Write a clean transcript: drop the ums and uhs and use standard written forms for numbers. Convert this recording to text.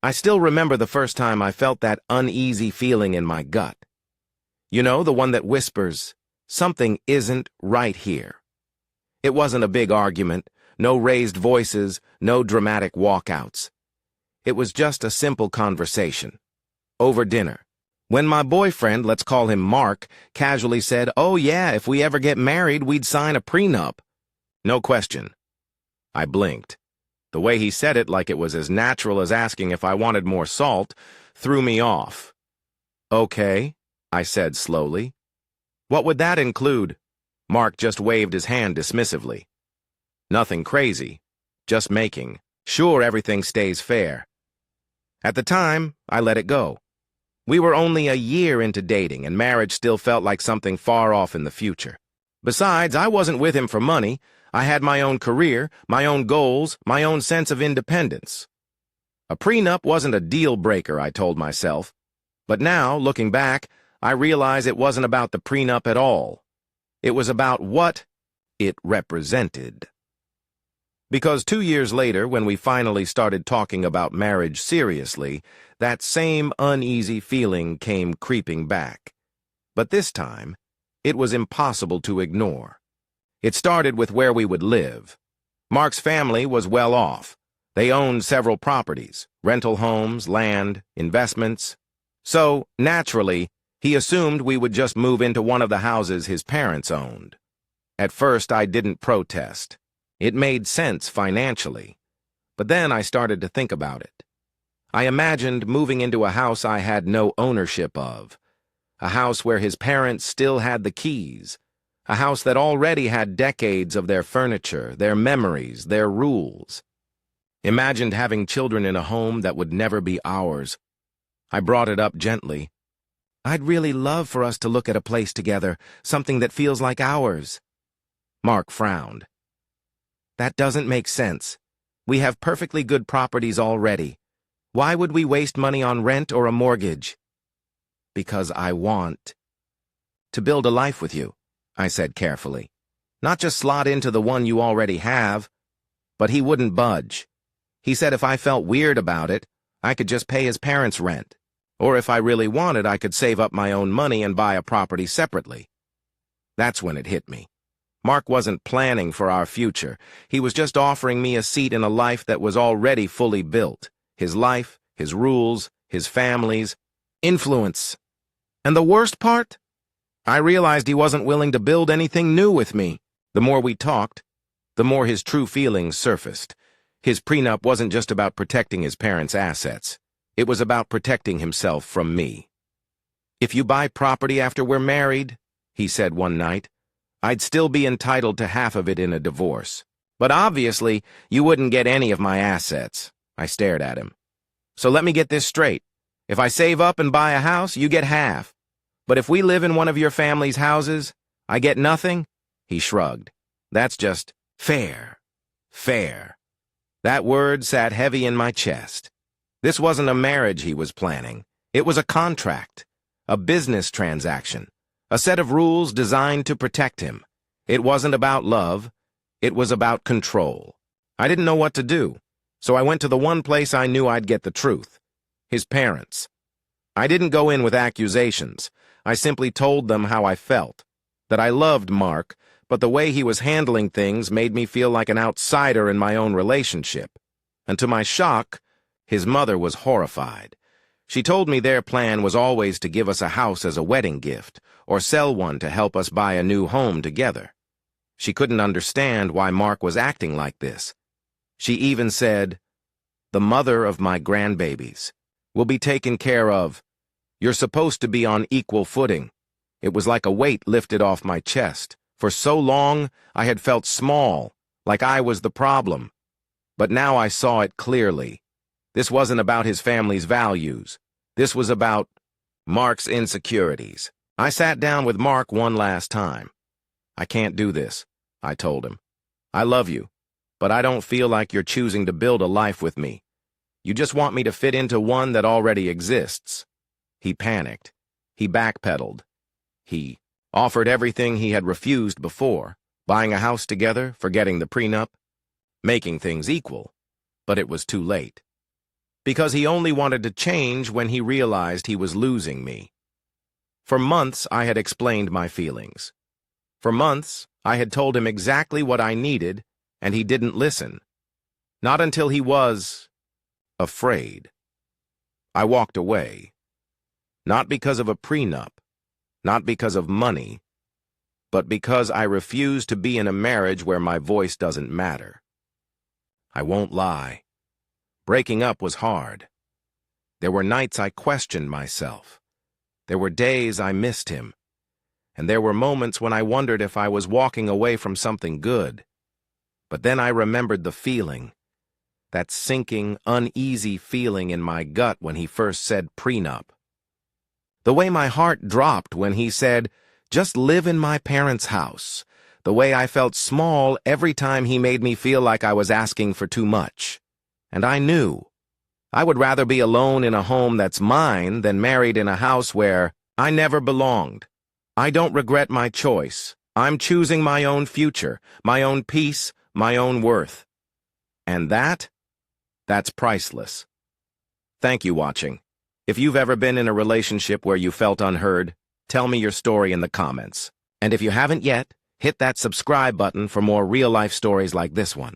I still remember the first time I felt that uneasy feeling in my gut. You know, the one that whispers, something isn't right here. It wasn't a big argument, no raised voices, no dramatic walkouts. It was just a simple conversation. Over dinner. When my boyfriend, let's call him Mark, casually said, "Oh yeah, if we ever get married, we'd sign a prenup." No question. I blinked. The way he said it, like it was as natural as asking if I wanted more salt, threw me off. "Okay," I said slowly. "What would that include?" Mark just waved his hand dismissively. "Nothing crazy. Just making sure everything stays fair." At the time, I let it go. We were only a year into dating, and marriage still felt like something far off in the future. Besides, I wasn't with him for money. I had my own career, my own goals, my own sense of independence. A prenup wasn't a deal breaker, I told myself. But now, looking back, I realize it wasn't about the prenup at all. It was about what it represented. Because 2 years later, when we finally started talking about marriage seriously, that same uneasy feeling came creeping back. But this time, it was impossible to ignore. It started with where we would live. Mark's family was well off. They owned several properties, rental homes, land, investments. So, naturally, he assumed we would just move into one of the houses his parents owned. At first, I didn't protest. It made sense financially. But then I started to think about it. I imagined moving into a house I had no ownership of. A house where his parents still had the keys. A house that already had decades of their furniture, their memories, their rules. Imagined having children in a home that would never be ours. I brought it up gently. "I'd really love for us to look at a place together, something that feels like ours." Mark frowned. "That doesn't make sense. We have perfectly good properties already. Why would we waste money on rent or a mortgage?" "Because I want to build a life with you," I said carefully. "Not just slot into the one you already have." But he wouldn't budge. He said if I felt weird about it, I could just pay his parents' rent. Or if I really wanted, I could save up my own money and buy a property separately. That's when it hit me. Mark wasn't planning for our future. He was just offering me a seat in a life that was already fully built. His life, his rules, his family's influence. And the worst part? I realized he wasn't willing to build anything new with me. The more we talked, the more his true feelings surfaced. His prenup wasn't just about protecting his parents' assets. It was about protecting himself from me. "If you buy property after we're married," he said one night, "I'd still be entitled to half of it in a divorce. But obviously, you wouldn't get any of my assets." I stared at him. "So let me get this straight. If I save up and buy a house, you get half. But if we live in one of your family's houses, I get nothing?" He shrugged. "That's just fair. Fair." That word sat heavy in my chest. This wasn't a marriage he was planning. It was a contract, a business transaction, a set of rules designed to protect him. It wasn't about love. It was about control. I didn't know what to do, so I went to the one place I knew I'd get the truth: his parents. I didn't go in with accusations. I simply told them how I felt, that I loved Mark, but the way he was handling things made me feel like an outsider in my own relationship. And to my shock, his mother was horrified. She told me their plan was always to give us a house as a wedding gift, or sell one to help us buy a new home together. She couldn't understand why Mark was acting like this. She even said, "The mother of my grandbabies will be taken care of. You're supposed to be on equal footing." It was like a weight lifted off my chest. For so long, I had felt small, like I was the problem. But now I saw it clearly. This wasn't about his family's values. This was about Mark's insecurities. I sat down with Mark one last time. "I can't do this," I told him. "I love you, but I don't feel like you're choosing to build a life with me. You just want me to fit into one that already exists." He panicked. He backpedaled. He offered everything he had refused before: buying a house together, forgetting the prenup, making things equal. But it was too late. because he only wanted to change when he realized he was losing me. For months, I had explained my feelings. For months, I had told him exactly what I needed, and he didn't listen. Not until he was afraid. I walked away. Not because of a prenup, not because of money, but because I refused to be in a marriage where my voice doesn't matter. I won't lie. Breaking up was hard. There were nights I questioned myself. There were days I missed him. And there were moments when I wondered if I was walking away from something good. But then I remembered the feeling, that sinking, uneasy feeling in my gut when he first said prenup. The way my heart dropped when he said, "Just live in my parents' house." The way I felt small every time he made me feel like I was asking for too much. And I knew. I would rather be alone in a home that's mine than married in a house where I never belonged. I don't regret my choice. I'm choosing my own future, my own peace, my own worth. And that's priceless. Thank you for watching. If you've ever been in a relationship where you felt unheard, tell me your story in the comments. And if you haven't yet, hit that subscribe button for more real-life stories like this one.